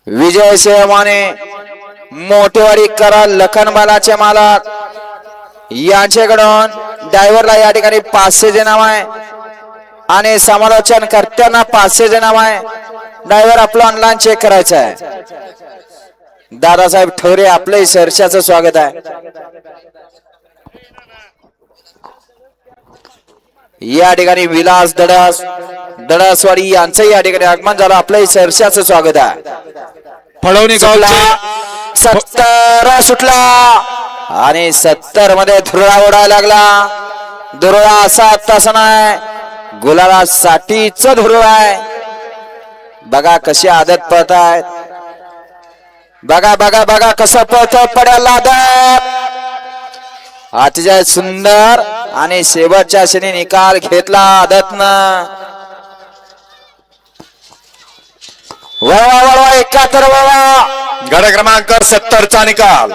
विजय सेवाने मोठेवाडी करा लखनबालाचे मालक यांच्याकडून ड्रायव्हरला या ठिकाणी 500 चे नाव आहे आणि समालोचन करत्यांना 500 चे नाव आहे। ड्रायव्हर आपलं ऑनलाईन चेक करायचं आहे। दादासाहेब ठोरे आपले सरशाचं स्वागत आहे। या ठिकाणी विलास दडासवाडी यांचं या ठिकाणी आगमन झालं। आपलं सरशाचं स्वागत आहे। फळवणी गावचे 70 सुटला आणि 70 मध्ये धुरळा ओढायला लागला। धुरळा असा तसा नाही, गुलाला साठीच धुरळा आहे। बघा कशी आदत पळतायत, बघा बघा बघा कसं पळत पडायला आदत। अतिशय सुंदर आणि शेवटच्या क्षणी निकाल घेतला आदतनं। वळवा 71 गड क्रमांक 70 चा निकाल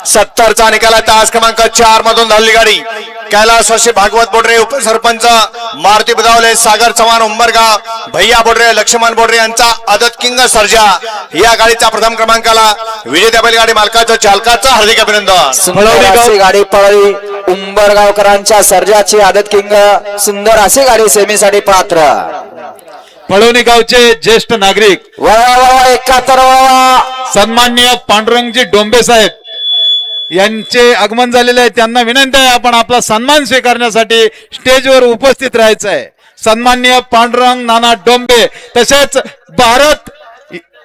70 चा निकाल आहे। तास क्रमांक 4 मधून धावली गाडी कैलासवासी भागवत बोडरे, उपसरपंच मारुती बुधावले, सागर चव्हाण उंबरगाव, भैया बोडरे, लक्ष्मण बोडरे यांचा आदत किंग सर्जा या गाडीचा प्रथम क्रमांकाला विजेत्या बैलगाडी मालकाचं चालकाचं हार्दिक अभिनंदन। सुंदर गाडी पळली उंबरगावकरांच्या सर्जाची आदत किंग। सुंदर अशी गाडी सेमीसाठी पात्र। फळवणी गावचे ज्येष्ठ नागरिक 71 सन्माननीय पांडुरंगजी डोंबे साहेब यांचे आगमन झालेले आहे। त्यांना विनंती आहे आपण आपला सन्मान स्वीकारण्यासाठी स्टेजवर उपस्थित राहायचं आहे। सन्माननीय पांडुरंग नाना डोंबे तसेच भारत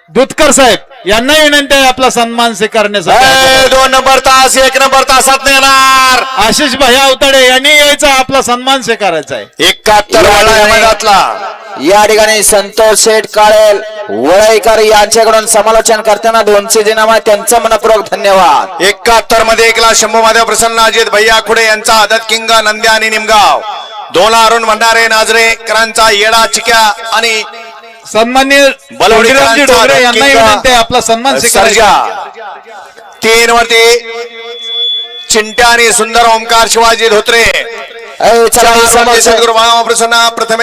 दुधकर साहेब यांना विनंती आहे आपला सन्मान स्वीकारण्यासाठी। 2 नंबर तास 1 नंबर तासात येणार आशिष भाई अवताडे यांनी यायचा आपला सन्मान स्वीकारायचा आहे। 71 या ठिकाणी संतोष शेठ काळेल वळईकर यांच्याकडून समालोचन करताना 200 जे नाव आहे त्यांचं मनपूर्वक धन्यवाद। 71 मध्ये 1 ला शंभू महादेव प्रसन्न अजित भैया खुडे यांचा आदत किंग नंद्या आणि निमगाव, 2 ला अरुण भंडारे नाजरेकरांचा येडा चिक्या आणि सन्माननीय बलवडीरामजी डोंगरे यांना विनंती आहे आपला सन्मान स्वीकारायचा। 3 वरती चिंट्या आणि सुंदर ओमकार शिवाजी धोत्रे सद्गुरु प्रसन्न प्रथमेश